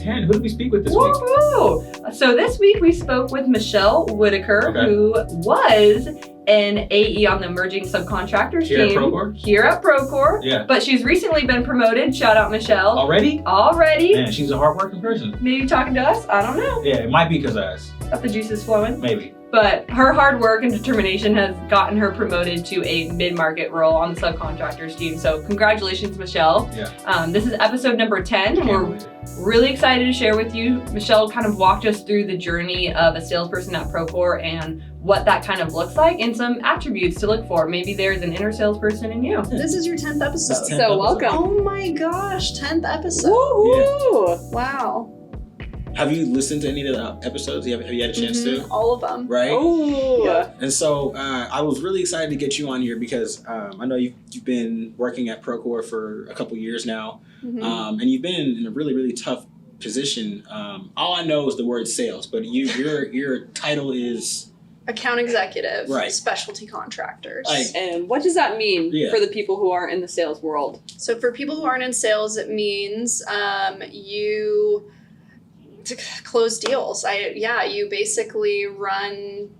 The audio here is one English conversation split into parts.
10. Who did we speak with this week? Woo-hoo! So this week we spoke with Michelle Whitaker, Okay. who was an AE on the emerging subcontractors Here at team. Procore? Here at Procore. Yeah. But she's recently been promoted. Shout out, Michelle. Already? Already. Man, she's a hardworking person. Maybe talking to us? I don't know. Yeah, it might be because of us. Got the juices flowing. Maybe. But her hard work and determination has gotten her promoted to a mid-market role on the subcontractors team. So congratulations, Michelle. Yeah. This is episode number 10. And Can't we're believe it. really excited to share with you. Michelle kind of walked us through the journey of a salesperson at Procore and what that kind of looks like and some attributes to look for. Maybe there's an inner salesperson in you. This is your 10th episode. This is 10th So episode. welcome. Oh my gosh, 10th episode. Woohoo! Wow. Have you listened to any of the episodes? Have you had a chance to? All of them. Right? Oh, Yeah. And so I was really excited to get you on here because I know you've been working at Procore for a couple years now. Mhm. And you've been in a really, really tough position. All I know is the word sales, but your title is... Account executive, Right. specialty contractors. Like- And what does that mean Yeah. for the people who aren't in the sales world? So for people who aren't in sales, it means you to close deals. You basically run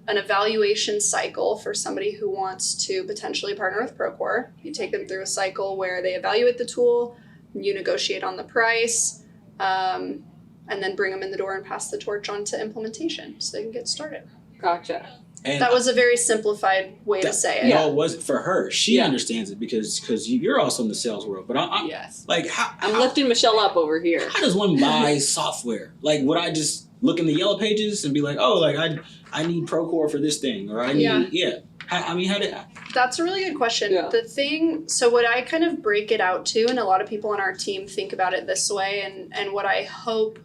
an evaluation cycle for somebody who wants to potentially partner with Procore. You take them through a cycle where they evaluate the tool, you negotiate on the price, and then bring them in the door and pass the torch on to implementation so they can get started. Gotcha. And That was a very simplified way to say it. No, it wasn't for her. She Yeah. understands it because you're also in the sales world. But I'm Yes. like, I'm lifting Michelle up over here. how does one buy software? Like, would I just look in the yellow pages and be like, oh, like I need Procore for this thing, or I need How did That's a really good question. Yeah. So what I kind of break it out to, and a lot of people on our team think about it this way, and what I hope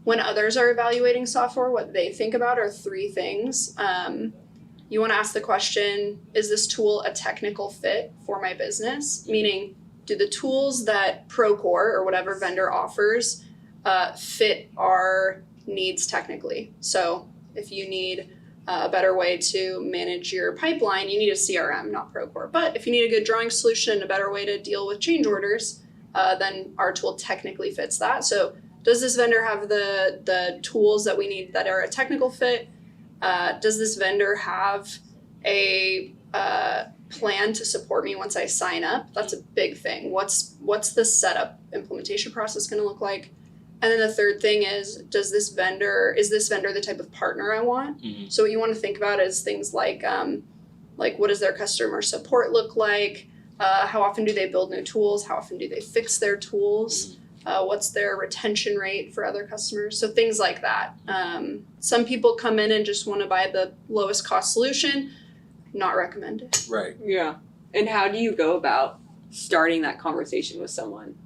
when others are evaluating software, what they think about are three things. You want to ask the question, is this tool a technical fit for my business? Meaning, do the tools that Procore or whatever vendor offers fit our needs technically? So if you need a better way to manage your pipeline, you need a CRM, not Procore. But if you need a good drawing solution, a better way to deal with change orders, then our tool technically fits that. So does this vendor have the tools that we need that are a technical fit? Does this vendor have a plan to support me once I sign up? That's a big thing. What's the setup implementation process going to look like? And then the third thing is this vendor the type of partner I want? Mhm. So what you want to think about is things like what does their customer support look like? How often do they build new tools? How often do they fix their tools? What's their retention rate for other customers? So things like that. Some people come in and just want to buy the lowest cost solution. Not recommended. right? Yeah. And how do you go about starting that conversation with someone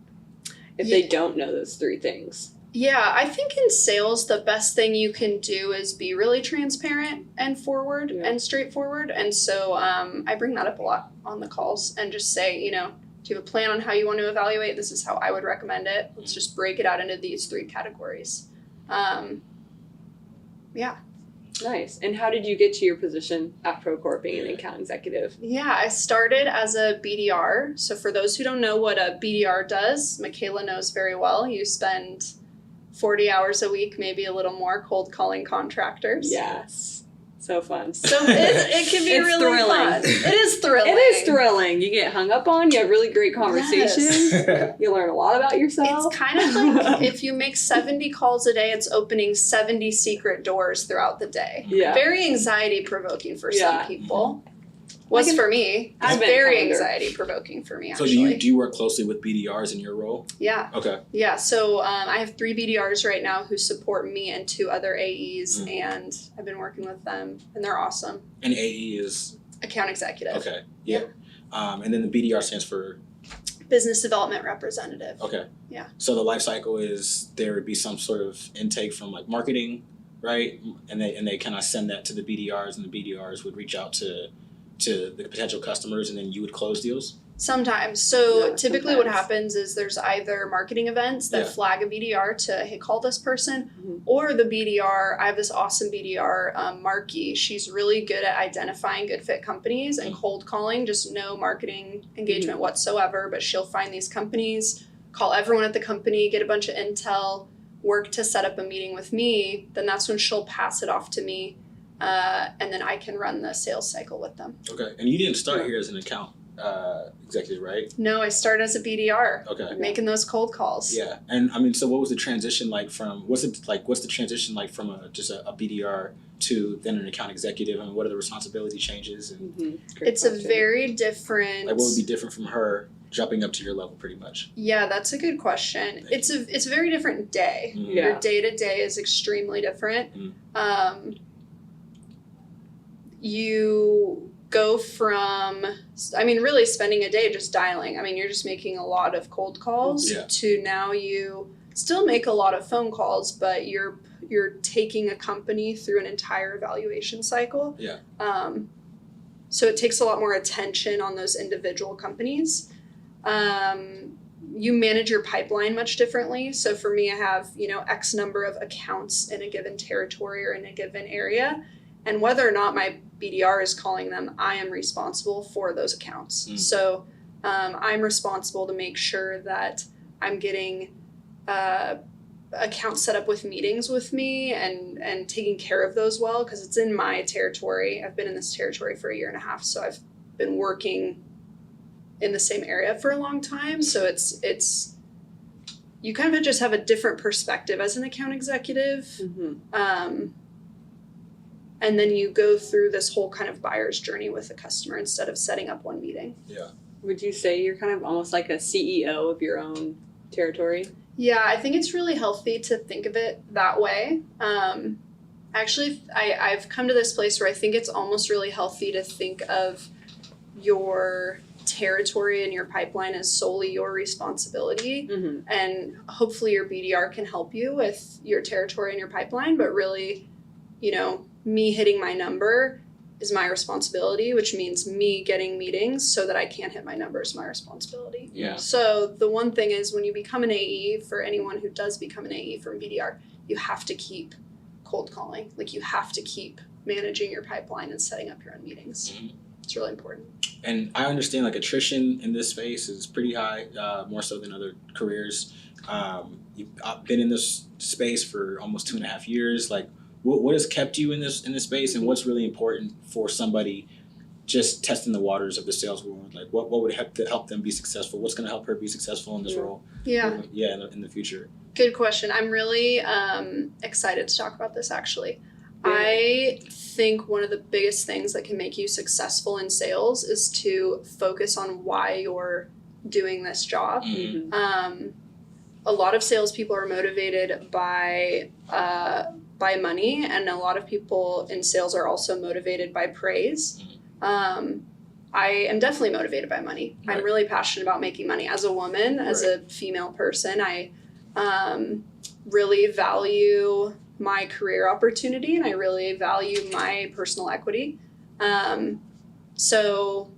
if they don't know those three things? Yeah, I think in sales, the best thing you can do is be really transparent and forward and straightforward. And so I bring that up a lot on the calls and just say, do you have a plan on how you want to evaluate? This is how I would recommend it. Let's just break it out into these three categories. Yeah. Nice. And how did you get to your position at Procore being an account executive? Yeah, I started as a BDR. So for those who don't know what a BDR does, Michaela knows very well. You spend 40 hours a week, maybe a little more, cold calling contractors. Yes. So fun. So it can be It's really thrilling. fun. It is thrilling. It is thrilling. You get hung up on. You have really great conversations. You learn a lot about yourself. It's kind of like if you make 70 calls a day, it's opening 70 secret doors throughout the day. Yeah. Very anxiety provoking for Yeah. some people. Was for me. It's Advent very calendar. anxiety provoking for me, So actually. do you work closely with BDRs in your role? Yeah. Okay. Yeah, so I have 3 BDRs right now who support me and 2 other AEs, and I've been working with them, and they're awesome. And AE is Account executive. okay. Yeah. And then the BDR stands for Business development representative. okay. Yeah. So the life cycle is there would be some sort of intake from like marketing, right? And they kind of send that to the BDRs, and the BDRs would reach out to the potential customers, and then you would close deals? Sometimes. So Yeah, typically what sometimes. happens is there's either marketing events that Yeah. flag a BDR to, hey, call this person, Mhm. or the BDR, I have this awesome BDR, Marky. She's really good at identifying good fit companies and cold calling, just no marketing engagement whatsoever, but she'll find these companies, call everyone at the company, get a bunch of intel, work to set up a meeting with me, then that's when she'll pass it off to me. And then I can run the sales cycle with them. Okay. And you didn't start here as an account executive, right? No, I started as a BDR, Okay. making those cold calls. Yeah. And I mean, so what was the transition like from, what's the transition like from just a BDR to then an account executive? I mean, what are the responsibility changes? And It's a very different. like, what would be different from her jumping up to your level pretty much? Yeah, that's a good question. It's a very different day. Mhm. Yeah. Your day to day is extremely different. You go from, I mean, really spending a day just dialing. I mean, you're just making a lot of cold calls Yeah. to now you still make a lot of phone calls, but you're taking a company through an entire evaluation cycle. Yeah. So it takes a lot more attention on those individual companies. You manage your pipeline much differently. So for me, I have, X number of accounts in a given territory or in a given area. And whether or not my BDR is calling them, I am responsible for those accounts. So I'm responsible to make sure that I'm getting accounts set up with meetings with me and taking care of those well, because it's in my territory. I've been in this territory for 1.5 years, so I've been working in the same area for a long time. So it's you kind of just have a different perspective as an account executive. And then you go through this whole kind of buyer's journey with the customer instead of setting up one meeting. Yeah. Would you say you're kind of almost like a CEO of your own territory? Yeah, I think it's really healthy to think of it that way. Actually, I've come to this place where I think it's almost really healthy to think of your territory and your pipeline as solely your responsibility. And hopefully your BDR can help you with your territory and your pipeline, but really, me hitting my number is my responsibility, which means me getting meetings so that I can't hit my number is my responsibility. Yeah. So the one thing is, when you become an AE, for anyone who does become an AE from BDR, you have to keep cold calling. Like, you have to keep managing your pipeline and setting up your own meetings. It's really important. And I understand like attrition in this space is pretty high, more so than other careers. I've been in this space for almost 2.5 years. Like, what has kept you in this space, and what's really important for somebody just testing the waters of the sales world? Like, what would help them be successful? What's going to help her be successful in this role? Yeah. Yeah, in the future. Good question. I'm really excited to talk about this, actually. Yeah. I think one of the biggest things that can make you successful in sales is to focus on why you're doing this job. A lot of salespeople are motivated by money, and a lot of people in sales are also motivated by praise. I am definitely motivated by money. Right. I'm really passionate about making money. As a woman, as a female person, I really value my career opportunity, and I really value my personal equity. So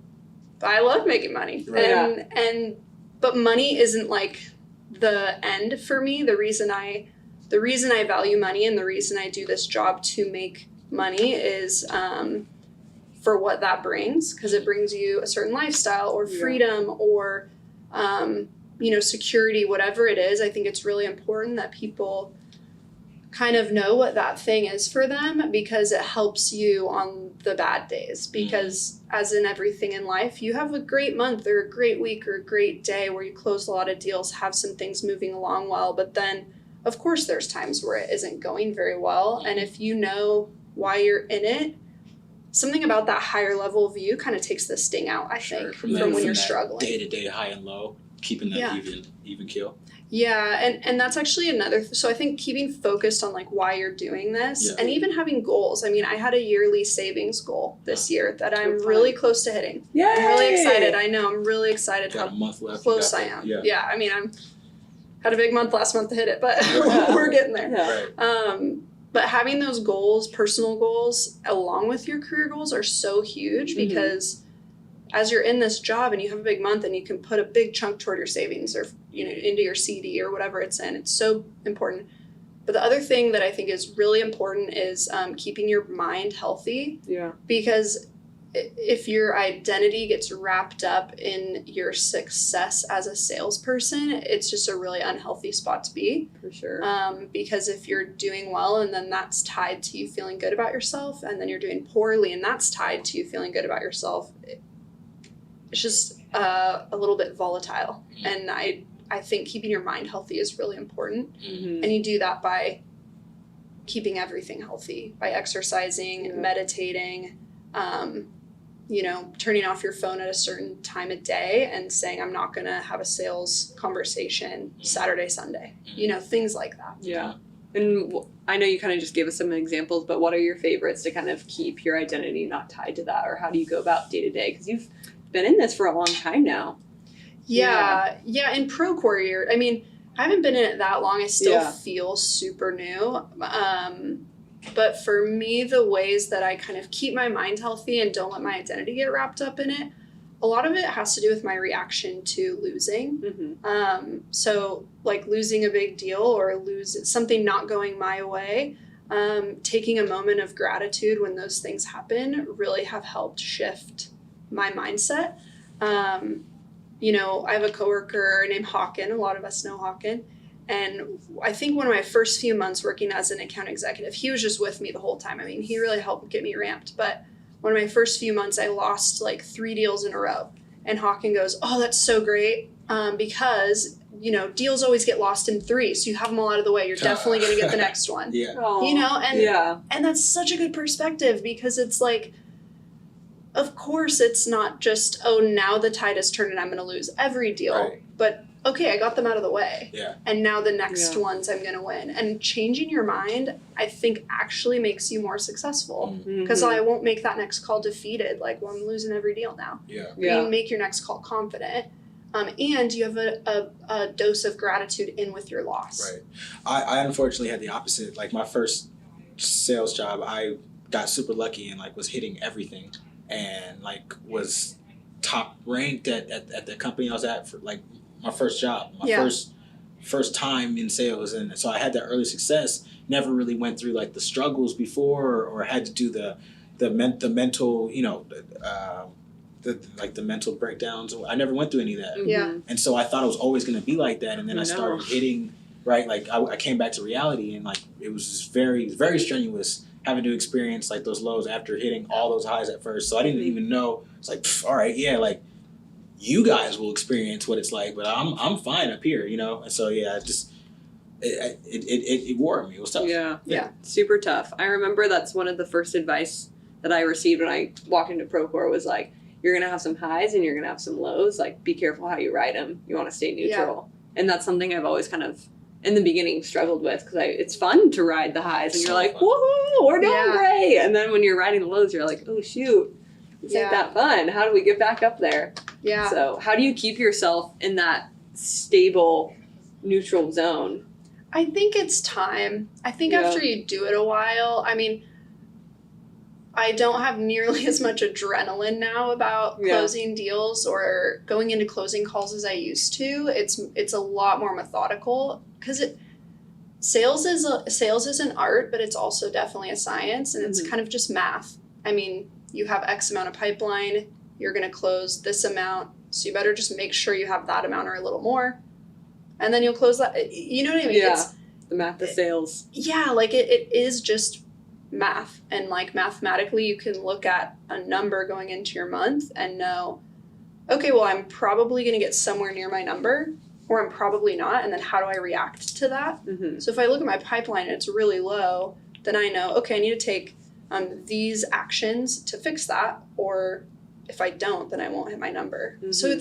I love making money. Right. But money isn't like the end for me. The reason I value money and the reason I do this job to make money is for what that brings, because it brings you a certain lifestyle or freedom or security, whatever it is. I think it's really important that people kind of know what that thing is for them, because it helps you on the bad days. Because as in everything in life, you have a great month or a great week or a great day where you close a lot of deals, have some things moving along well, but then of course there's times where it isn't going very well. And if you know why you're in it, something about that higher level view kind of takes the sting out, I think, from when you're struggling. Day-to-day high and low, keeping that even keel. Yeah, and that's actually another, so I think keeping focused on like why you're doing this and even having goals. I mean, I had a yearly savings goal this year that I'm really close to hitting. Yay! I'm really excited. I know, I'm really excited Got how a month left. close I am. Yeah. I mean, had a big month last month to hit it, but we're getting there. Right. But having those goals, personal goals, along with your career goals are so huge, because as you're in this job and you have a big month and you can put a big chunk toward your savings or into your CD or whatever it's in, it's so important. But the other thing that I think is really important is keeping your mind healthy. Yeah. Because if your identity gets wrapped up in your success as a salesperson, it's just a really unhealthy spot to be. For sure. Because if you're doing well and then that's tied to you feeling good about yourself, and then you're doing poorly and that's tied to you feeling good about yourself, it's just a little bit volatile. And I think keeping your mind healthy is really important. Mm-hmm. And you do that by keeping everything healthy, by exercising, meditating, turning off your phone at a certain time of day and saying, I'm not going to have a sales conversation Saturday, Sunday, things like that. Yeah. And I know you kind of just gave us some examples, but what are your favorites to kind of keep your identity not tied to that? Or how do you go about day to day? Because you've been in this for a long time now. Yeah. In Procore, I haven't been in it that long. I still feel super new. But for me, the ways that I kind of keep my mind healthy and don't let my identity get wrapped up in it, a lot of it has to do with my reaction to losing. Mm-hmm. So like losing a big deal or something not going my way, taking a moment of gratitude when those things happen really have helped shift my mindset. I have a coworker named Hawken. A lot of us know Hawken. And I think one of my first few months working as an account executive, he was just with me the whole time. He really helped get me ramped. But one of my first few months, I lost like 3 deals in a row. And Hawken goes, oh, that's so great. Because, deals always get lost in 3. So you have them all out of the way. You're definitely going to get the next one. Yeah. And that's such a good perspective, because it's like, of course, it's not just, oh, now the tide has turned and I'm going to lose every deal. Right. But okay, I got them out of the way. Yeah. And now the next ones I'm going to win. And changing your mind, I think, actually makes you more successful. Because I won't make that next call defeated, like, well, I'm losing every deal now. You make your next call confident. And you have a dose of gratitude in with your loss. Right. I unfortunately had the opposite. Like, my first sales job, I got super lucky and, like, was hitting everything. And, like, was top ranked at the company I was at for, like, my first job, my first time in sales. And so I had that early success, never really went through like the struggles before or had to do the mental, the mental breakdowns. I never went through any of that. Yeah. And so I thought it was always going to be like that. And then I started hitting, right? Like I came back to reality, and like, it was just very, very strenuous having to experience like those lows after hitting all those highs at first. So I didn't even know. It's like, all right, yeah, like, you guys will experience what it's like, but I'm fine up here, And so it wore me. It was tough. Yeah, super tough. I remember that's one of the first advice that I received when I walked into Procore was like, you're gonna have some highs and you're gonna have some lows. Like, be careful how you ride them. You want to stay neutral, and that's something I've always kind of in the beginning struggled with, because it's fun to ride the highs and you're like, woohoo, we're doing great, and then when you're riding the lows, you're like, oh shoot. It's like that fun. How do we get back up there? Yeah. So how do you keep yourself in that stable, neutral zone? I think it's time. I think after you do it a while, I don't have nearly as much adrenaline now about closing deals or going into closing calls as I used to. It's a lot more methodical, because sales is an art, but it's also definitely a science, and it's kind of just math. You have X amount of pipeline, you're going to close this amount, so you better just make sure you have that amount or a little more, and then you'll close that. You know what I mean? Yeah, it's the math of sales. Yeah, like it is just math, and like mathematically you can look at a number going into your month and know, okay, well, I'm probably going to get somewhere near my number, or I'm probably not, and then how do I react to that? So if I look at my pipeline and it's really low, then I know, okay, I need to take these actions to fix that, or if I don't, then I won't hit my number. So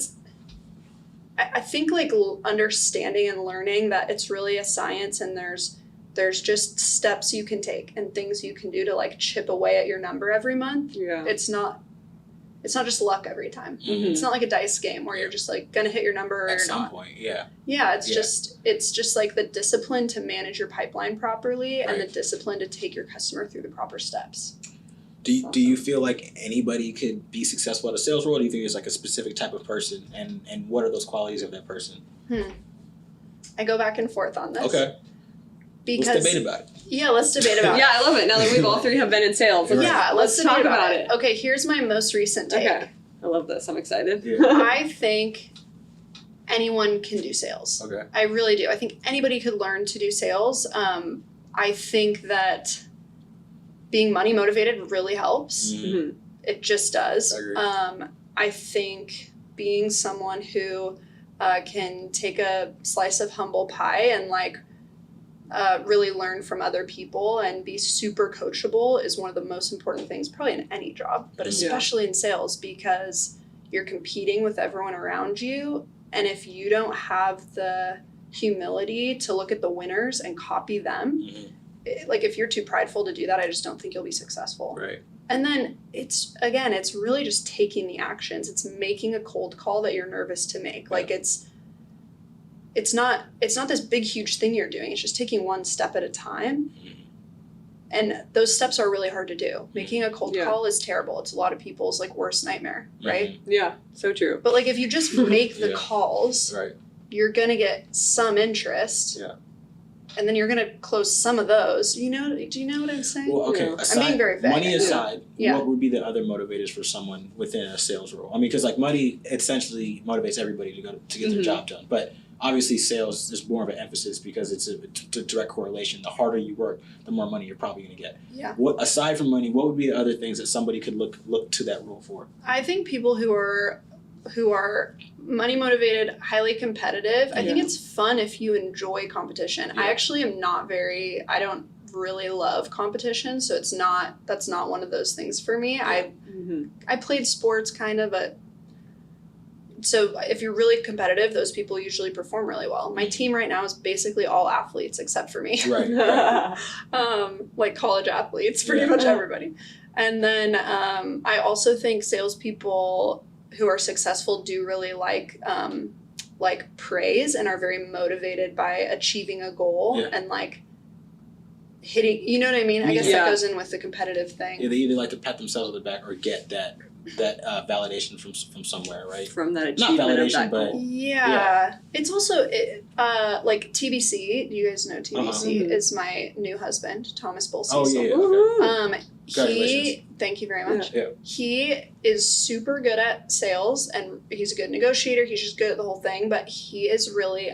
I think like understanding and learning that it's really a science, and there's just steps you can take and things you can do to like chip away at your number every month. Yeah. It's not just luck every time. It's not like a dice game where you're just like gonna hit your number or at you're some not. point. Yeah. Yeah, it's just like the discipline to manage your pipeline properly, and the discipline to take your customer through the proper steps. Do you feel like anybody could be successful at a sales role? Or do you think there's like a specific type of person, and what are those qualities of that person? I go back and forth on this. Okay. Because let's debate about it. Yeah, let's debate about Yeah, I love it. Now that we've all three have been in sales. it. Yeah, let's talk debate about it. Okay, here's my most recent take. Okay. I love this. I'm excited. Yeah. I think anyone can do sales. Okay. I really do. I think anybody could learn to do sales. I think that being money motivated really helps. Mhm. It just does. I agree. I think being someone who can take a slice of humble pie and like really learn from other people and be super coachable is one of the most important things probably in any job, but especially in sales, because you're competing with everyone around you. And if you don't have the humility to look at the winners and copy them, like if you're too prideful to do that, I just don't think you'll be successful. Right. And then it's really just taking the actions. It's making a cold call that you're nervous to make. Like it's not this big huge thing you're doing. It's just taking one step at a time. And those steps are really hard to do. Making a cold call is terrible. It's a lot of people's like worst nightmare, right? Yeah, so true. But like if you just make the calls, Right. you're gonna get some interest. Yeah. And then you're gonna close some of those. Do you know what I'm saying? Well, okay. Yeah. Aside, I'm being very vague. money aside, Yeah. what would be the other motivators for someone within a sales role? I mean, because like money essentially motivates everybody to get their job done. But obviously, sales is more of an emphasis because it's a direct correlation. The harder you work, the more money you're probably going to get. Yeah. What aside from money, what would be the other things that somebody could look to that role for? I think people who are money motivated, highly competitive. I think it's fun if you enjoy competition. Yeah. I actually am I don't really love competition, so that's not one of those things for me. I played sports kind of, but so if you're really competitive, those people usually perform really well. My team right now is basically all athletes except for me. Right. Like college athletes, pretty much everybody. And then I also think salespeople who are successful do really like praise and are very motivated by achieving a goal and like hitting, you know what I mean? I guess that goes in with the competitive thing. Yeah, they either like to pat themselves on the back or get that validation from somewhere, right? From that Not achievement of validation, that but goal. Yeah. It's also like TBC. Do you guys know TBC? Uh-huh. Is my new husband, Thomas Bull oh Cecil. yeah. Woohoo. He, thank you very much. Yeah. He is super good at sales and he's a good negotiator. He's just good at the whole thing, but he is really,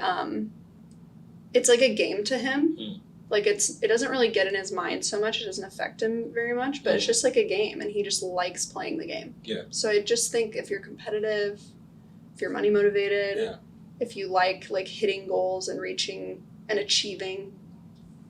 it's like a game to him. Like it doesn't really get in his mind so much. It doesn't affect him very much, but it's just like a game and he just likes playing the game. Yeah. So I just think if you're competitive, if you're money motivated, if you like hitting goals and reaching and achieving.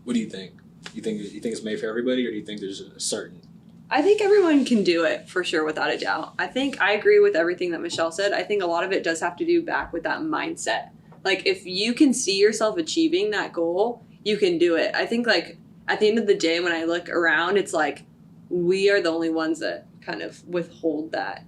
What do you think? You think it's made for everybody, or do you think there's a certain? I think everyone can do it for sure, without a doubt. I think I agree with everything that Michelle said. I think a lot of it does have to do back with that mindset. Like if you can see yourself achieving that goal, you can do it. I think like at the end of the day, when I look around, it's like we are the only ones that kind of withhold that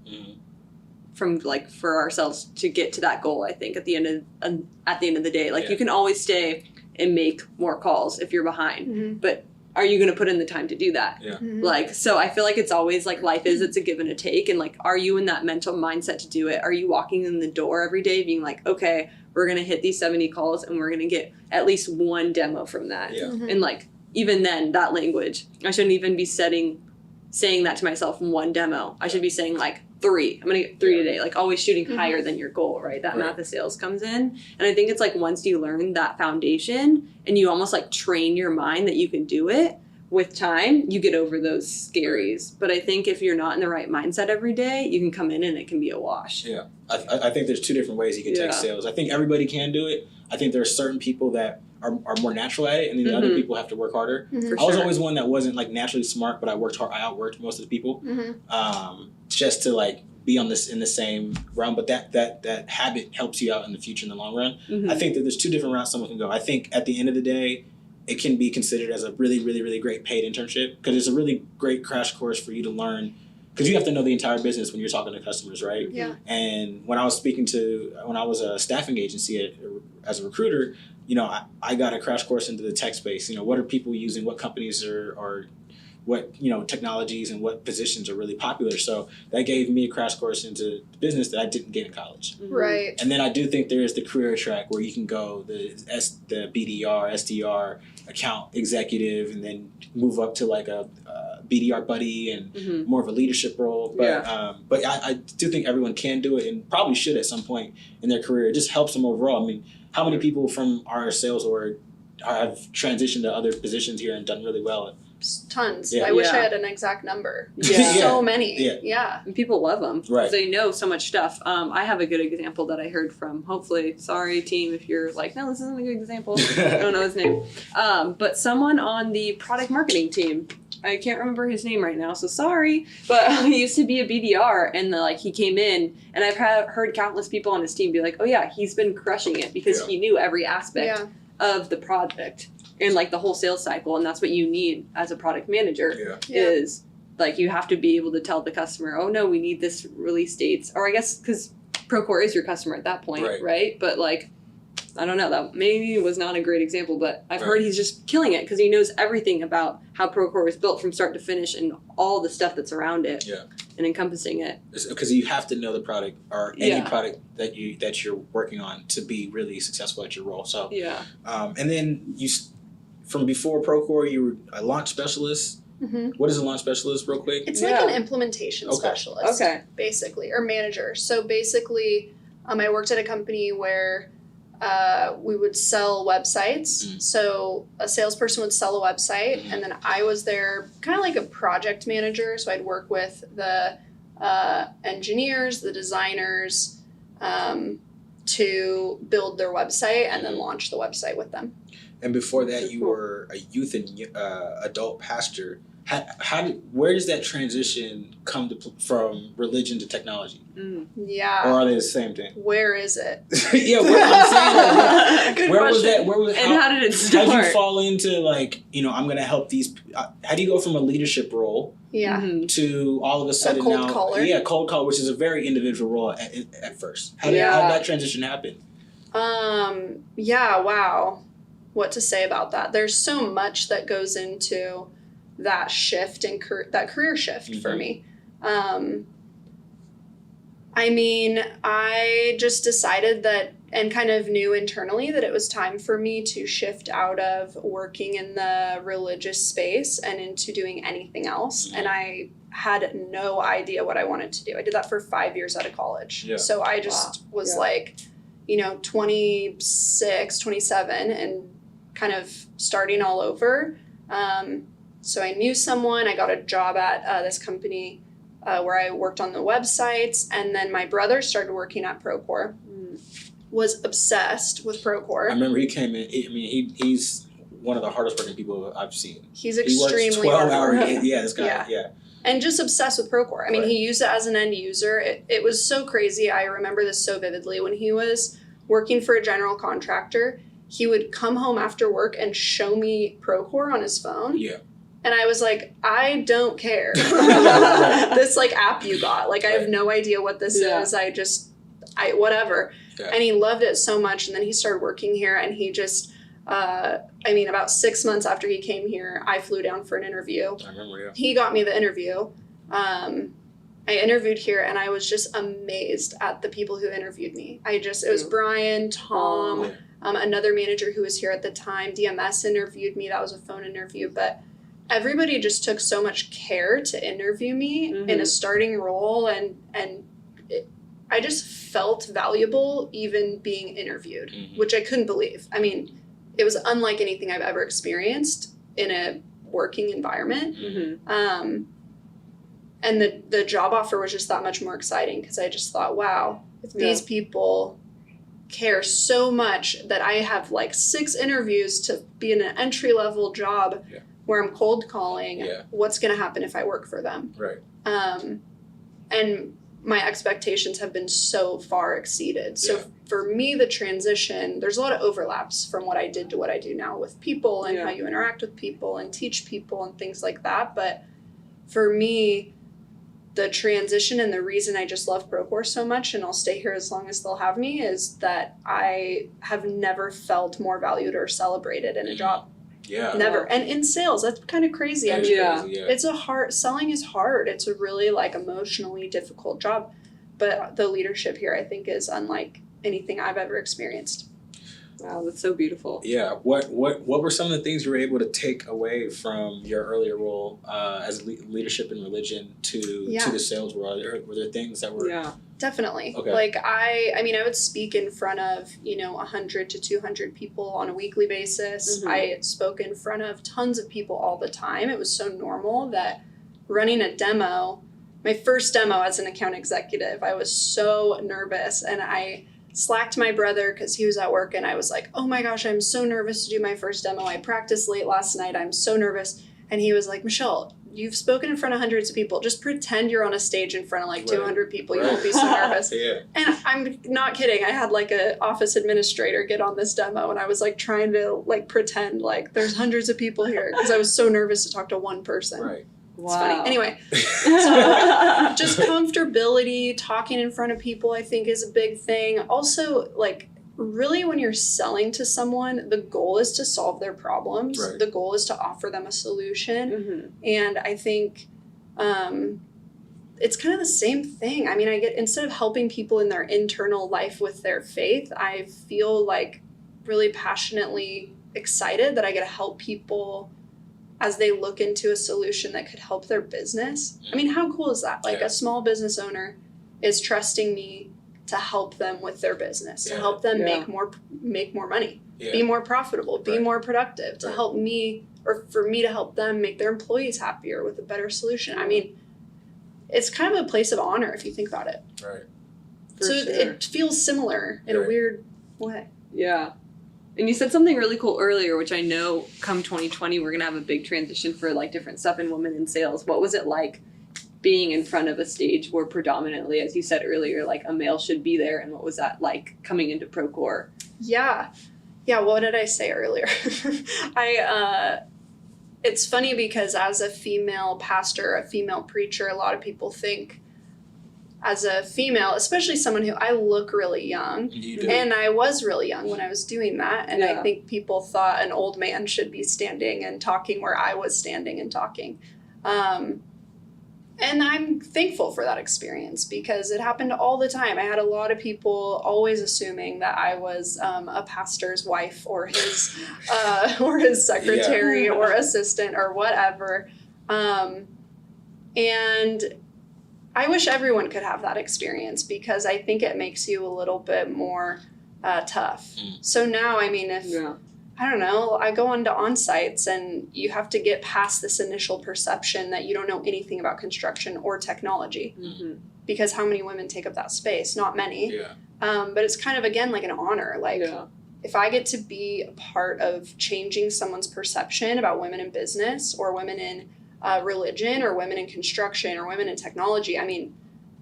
from like for ourselves to get to that goal. I think at the end of the day, like you can always stay and make more calls if you're behind, but are you going to put in the time to do that? Like, so I feel like it's always like life is, it's a give and a take. And like, are you in that mental mindset to do it? Are you walking in the door every day being like, okay, we're going to hit these 70 calls and we're going to get at least one demo from that. And like, even then that language, I shouldn't even be saying that to myself in one demo. I should be saying like 3. I'm going to get 3 today. Like always shooting higher than your goal, right? That math of sales comes in. And I think it's like once you learn that foundation and you almost like train your mind that you can do it, with time, you get over those scaries. But I think if you're not in the right mindset every day, you can come in and it can be a wash. Yeah. I think there's 2 different ways you can take sales. I think everybody can do it. I think there are certain people that are more natural at it, and then the other people have to work harder. I was always one that wasn't like naturally smart, but I worked hard. I outworked most of the people just to like be in the same realm. But that habit helps you out in the future in the long run. I think that there's 2 different routes someone can go. I think at the end of the day, it can be considered as a really, really, really great paid internship because it's a really great crash course for you to learn. Because you have to know the entire business when you're talking to customers, right? Yeah. And when I was when I was a staffing agency as a recruiter, you know, I got a crash course into the tech space. You know, what are people using? What companies are what, you know, technologies and what positions are really popular. So that gave me a crash course into business that I didn't get in college. Right. And then I do think there is the career track where you can go, the BDR, SDR, account executive and then move up to like a BDR buddy and more of a leadership role. But I do think everyone can do it and probably should at some point in their career. It just helps them overall. I mean, how many people from our sales org have transitioned to other positions here and done really well? Tons. Yeah. I wish I had an exact number. Yeah. So many. Yeah. Yeah. And people love them. Right. They know so much stuff. I have a good example that I heard from, hopefully, sorry team if you're like, no, this isn't a good example. I don't know his name. But someone on the product marketing team, I can't remember his name right now, so sorry. But he used to be a BDR, and he came in, and I've heard countless people on his team be like, oh yeah, he's been crushing it because he knew every aspect of the project and the whole sales cycle, and that's what you need as a product manager is you have to be able to tell the customer, oh no, we need this release dates, or I guess because Procore is your customer at that point, right? But I don't know, that maybe was not a great example, but I've heard he's just killing it because he knows everything about how Procore was built from start to finish and all the stuff that's around it and encompassing it. Because you have to know the product or any product that you're working on to be really successful at your role. So and then from before Procore, you were a launch specialist. Mm-hmm. What is a launch specialist, real quick? It's like an implementation specialist, basically, or manager. So basically, I worked at a company where we would sell websites. So a salesperson would sell a website, and then I was there kind of like a project manager. So I'd work with the engineers, the designers, to build their website and then launch the website with them. And before that, you were a youth and adult pastor. Where does that transition come from religion to technology? Yeah. Or are they the same thing? Where is it? I'm saying, Good question. How did it start? How did you fall into I'm going to help these? How do you go from a leadership role? To all of a sudden cold caller. Yeah, cold call, which is a very individual role at first. How did that transition happen? Wow. What to say about that? There's so much that goes into that shift and that career shift for me. I just decided that and kind of knew internally that it was time for me to shift out of working in the religious space and into doing anything else. And I had no idea what I wanted to do. I did that for 5 years out of college. So I just was 26, 27 and kind of starting all over. So I knew someone, I got a job at this company where I worked on the websites, and then my brother started working at Procore, was obsessed with Procore. I remember he came in, he's one of the hardest working people I've seen. He's extremely hard. 12 hours, this guy, And just obsessed with Procore. He used it as an end user. It was so crazy. I remember this so vividly. When he was working for a general contractor, he would come home after work and show me Procore on his phone. And I was like, I don't care. This app you got. I have no idea what this is. Whatever. And he loved it so much. And then he started working here, and he just, about 6 months after he came here, I flew down for an interview. I remember, He got me the interview. I interviewed here, and I was just amazed at the people who interviewed me. It was Brian, Tom, another manager who was here at the time. DMS interviewed me. That was a phone interview. But everybody just took so much care to interview me in a starting role, and I just felt valuable even being interviewed, which I couldn't believe. It was unlike anything I've ever experienced in a working environment. And the job offer was just that much more exciting because I just thought, wow, if these people care so much that I have 6 interviews to be in an entry-level job where I'm cold calling, what's going to happen if I work for them? Right. And my expectations have been so far exceeded. So for me, the transition, there's a lot of overlaps from what I did to what I do now with people and how you interact with people and teach people and things like that. But for me, the transition and the reason I just love Procore so much, and I'll stay here as long as they'll have me, is that I have never felt more valued or celebrated in a job. Never. And in sales, that's kind of crazy. It's selling is hard. It's a really emotionally difficult job. But the leadership here, I think, is unlike anything I've ever experienced. Wow, that's so beautiful. Yeah. What were some of the things you were able to take away from your earlier role as leadership in religion to the sales world? Were there things that were? Yeah. Definitely. Okay. Like I would speak in front of, 100 to 200 people on a weekly basis. Mhm. I spoke in front of tons of people all the time. It was so normal that running a demo, my first demo as an account executive, I was so nervous, and I slacked my brother because he was at work, and I was like, oh my gosh, I'm so nervous to do my first demo. I practiced late last night. I'm so nervous. And he was like, Michelle, you've spoken in front of hundreds of people. Just pretend you're on a stage in front of like 200 people. You won't be so nervous. Yeah. And I'm not kidding. I had like a office administrator get on this demo, and I was like trying to like pretend like there's hundreds of people here because I was so nervous to talk to one person. Right. It's funny. Anyway, so just comfortability, talking in front of people, I think is a big thing. Also, like really when you're selling to someone, the goal is to solve their problems. Right. The goal is to offer them a solution. Mm-hmm. And I think it's kind of the same thing. I mean, instead of helping people in their internal life with their faith, I feel like really passionately excited that I get to help people as they look into a solution that could help their business. I mean, how cool is that? Like a small business owner is trusting me to help them with their business, to help them make more money, be more profitable, be more productive, to help me, or for me to help them make their employees happier with a better solution. I mean, it's kind of a place of honor if you think about it. Right. It feels similar in a weird way. Yeah. And you said something really cool earlier, which I know come 2020, we're going to have a big transition for like different stuff in women in sales. What was it like being in front of a stage where predominantly, as you said earlier, like a male should be there? And what was that like coming into Procore? Yeah. What did I say earlier? It's funny because as a female pastor, a female preacher, a lot of people think as a female, especially someone who I look really young, and I was really young when I was doing that, and I think people thought an old man should be standing and talking where I was standing and talking. And I'm thankful for that experience because it happened all the time. I had a lot of people always assuming that I was a pastor's wife or his secretary or assistant or whatever. And I wish everyone could have that experience because I think it makes you a little bit more tough. So now, I mean, I don't know, I go on to on-sites and you have to get past this initial perception that you don't know anything about construction or technology. Mm-hmm. Because how many women take up that space? Not many. Yeah. But it's kind of, again, like an honor. Like, if I get to be a part of changing someone's perception about women in business or women in religion or women in construction or women in technology, I mean,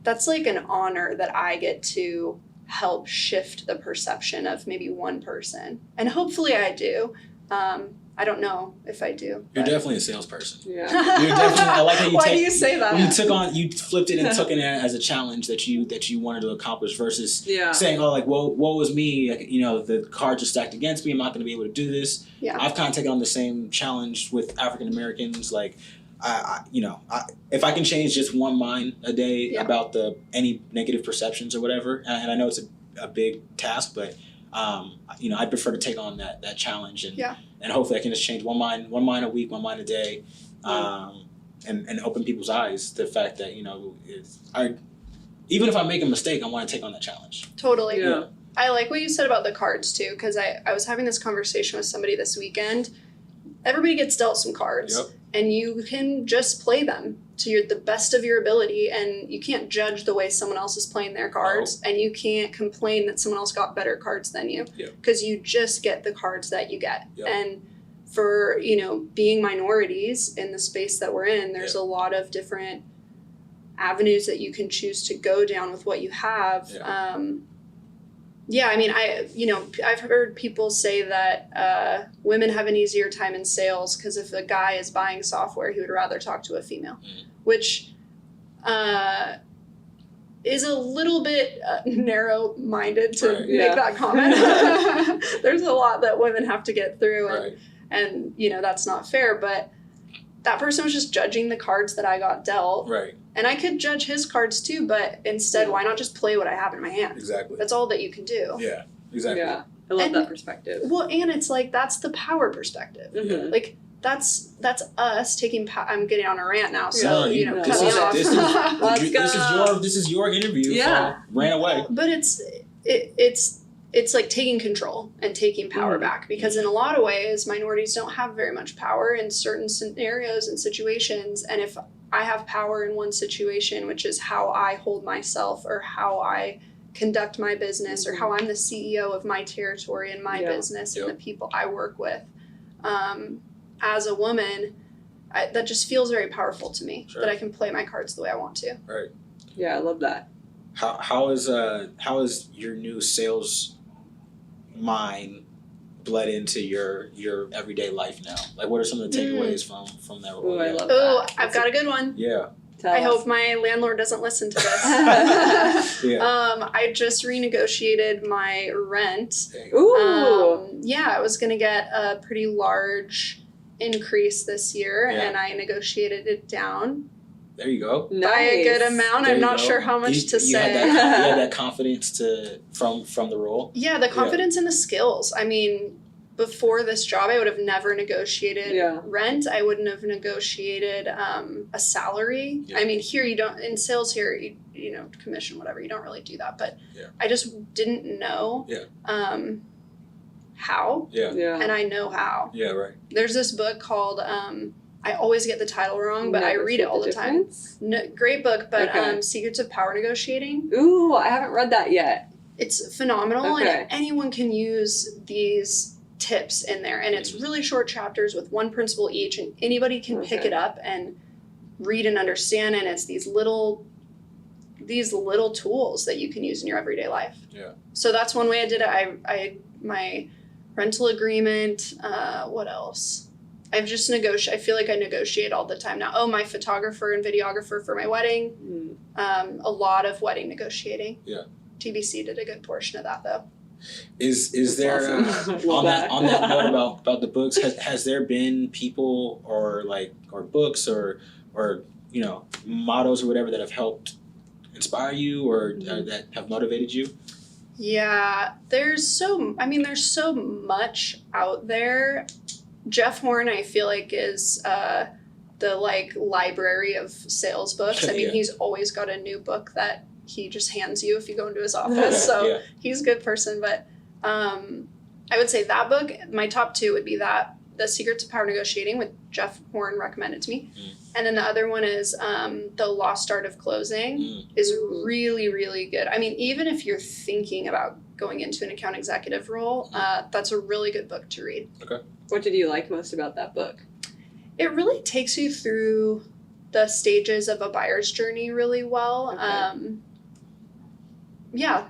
that's like an honor that I get to help shift the perception of maybe one person. And hopefully I do. I don't know if I do. You're definitely a salesperson. Yeah. You're definitely, I like how you Why do you say that? You flipped it and took it as a challenge that you wanted to accomplish versus Yeah. saying, oh, like, well, woe was me, like, the cards are stacked against me, I'm not going to be able to do this. Yeah. I've kind of taken on the same challenge with African Americans, like, if I can change just one mind a day about any negative perceptions or whatever, and I know it's a big task, but I'd prefer to take on that challenge and hopefully I can just change one mind a week, one mind a day, and open people's eyes to the fact that even if I make a mistake, I want to take on that challenge. Totally. Yeah. I like what you said about the cards too, because I was having this conversation with somebody this weekend. Everybody gets dealt some cards. Yep. And you can just play them to the best of your ability, and you can't judge the way someone else is playing their cards, and you can't complain that someone else got better cards than you, because you just get the cards that you get. Yep. And for, being minorities in the space that we're in, there's a lot of different avenues that you can choose to go down with what you have. I mean, I've heard people say that women have an easier time in sales because if a guy is buying software, he would rather talk to a female, which is a little bit narrow-minded to make that comment. There's a lot that women have to get through, and that's not fair, but that person was just judging the cards that I got dealt. Right. And I could judge his cards too, but instead, why not just play what I have in my hand? Exactly. That's all that you can do. Yeah, exactly. Yeah. I love And- that perspective. Well, and it's like, that's the power perspective. Mhm. Like, that's us taking I'm getting on a rant now, so No, you know, no, cut this me is off. this is your interview. Yeah. So ran away. But it's like taking control and taking power Mhm. back, because in a lot of ways minorities don't have very much power in certain scenarios and situations, and if I have power in one situation, which is how I hold myself or how I conduct my business or how I'm the CEO of my territory and my Yeah. business and the people I work with, as a woman, that just feels very powerful to me, Sure. that I can play my cards the way I want to. Right. Yeah, I love that. How is your new sales mind bled into your everyday life now? Like, what are some of the takeaways from that? Ooh, I love Oh, that. I've got a good one. Yeah. Tell I us. hope my landlord doesn't listen to this. Yeah. I just renegotiated my rent. There you go. Ooh. Yeah, I was going to get a pretty large increase this year, Yeah. and I negotiated it down There you go. Nice. by a good amount. There I'm you not go. sure how much to You say. had that confidence from the role. Yeah, the confidence and the skills. I mean, before this job, I would have never negotiated Yeah. rent. I wouldn't have negotiated a salary. Yeah. I mean, here you don't, in sales here, you know, commission, whatever, you don't really do that. But Yeah. I just didn't know Yeah. how, Yeah. Yeah. and I know how. Yeah. Right. There's this book called, I always get the title wrong, but I Never read it Split all the time. Difference? No, great book, but Okay. Secrets of Power Negotiating. Ooh, I haven't read that yet. It's phenomenal, Okay. and anyone can use these tips in there, and it's really short chapters with one principle each, and anybody can pick Okay. it up and read and understand, and it's these little tools that you can use in your everyday life. Yeah. So that's one way I did it. I my rental agreement, what else? I've just I feel like I negotiate all the time now. Oh, my photographer and videographer for my wedding, Mm. a lot of wedding negotiating. Yeah. TBC did a good portion of that though. Is That's there awesome. Love on that note about the books, has there been people or books or you know, mottos or whatever that have helped inspire you or that have motivated you? Yeah, there's so much out there. Jeff Horn, I feel like, is the library of sales books. I mean, Yeah. he's always got a new book that he just hands you if you go into his office. So Yeah. he's a good person. But I would say that book, my top two would be that, The Secrets of Power Negotiating, with Jeff Horn recommended to me. Mm. And then the other one is The Lost Art of Closing. Mm. Is really, really good. I mean, even if you're thinking about going into an account executive role, that's a really good book to read. What did you like most about that book? It really takes you through the stages of a buyer's journey really well. Okay. Yeah,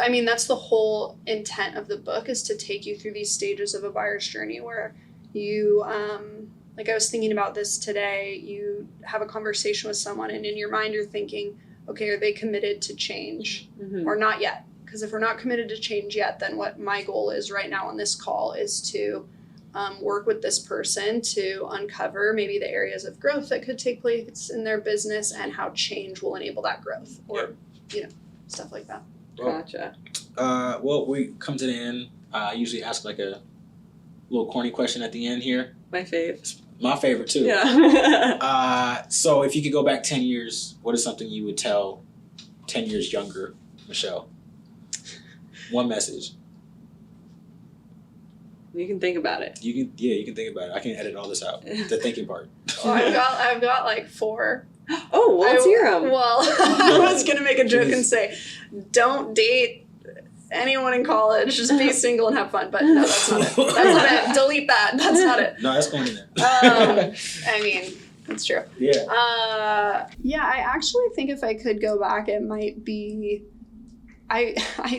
I mean, that's the whole intent of the book, is to take you through these stages of a buyer's journey where you, like I was thinking about this today, you have a conversation with someone and in your mind you're thinking, okay, are they committed to change Mm-hmm. or not yet? Because if we're not committed to change yet, then what my goal is right now on this call is to work with this person to uncover maybe the areas of growth that could take place in their business and how change will enable that growth, or stuff like that. Gotcha. Well, we come to the end. I usually ask like a little corny question at the end here. My fave. It's my favorite too. Yeah. So if you could go back 10 years, what is something you would tell 10 years younger Michelle? One message. You can think about it. You can think about it. I can edit all this out. The thinking part. Well, I've got like 4. Oh, well, let's hear 'em. Well, I was gonna make a joke and say, don't date anyone in college. Just be single and have fun. But no, that's not it. That's not it. Delete that. That's not it. No, that's going in there. I mean, that's true. Yeah. Yeah, I actually think if I could go back, it might be.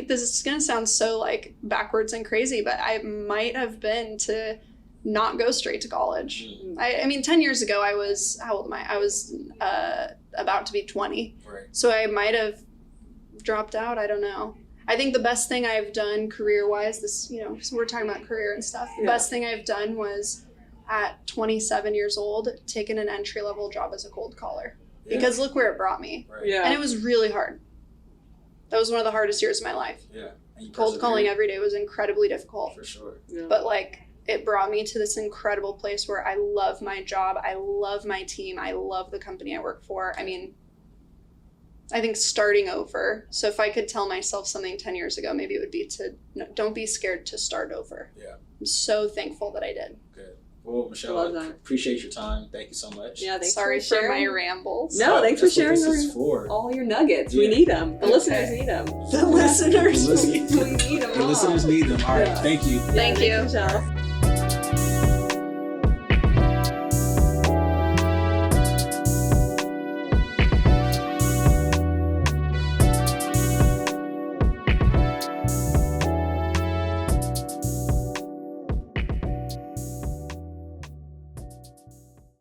This is gonna sound so like backwards and crazy, but I might have been to not go straight to college. I mean, 10 years ago, how old am I? I was about to be 20. Right. So I might have dropped out. I don't know. I think the best thing I've done career-wise, so we're talking about career and stuff. The best thing I've done was at 27 years old, taken an entry-level job as a cold caller. Yeah. Because look where it brought me. Right. Yeah. And it was really hard. That was one of the hardest years of my life. Yeah. And you Cold calling persevered. every day was incredibly difficult. For sure. Yeah. But like it brought me to this incredible place where I love my job, I love my team, I love the company I work for. I mean, I think starting over. So if I could tell myself something 10 years ago, maybe it would be to don't be scared to start over. Yeah. I'm so thankful that I did. Good. Well, Michelle, Love I that. appreciate your time. Thank you so much. Yeah, thanks Sorry for sharing. my rambles. No, thanks for That's what sharing this is for. all your nuggets. We Yeah. need them. The Okay. listeners need them. The listeners. The listeners- We need them. The listeners need them. All right. Yeah. Thank you. Thank you. Michelle.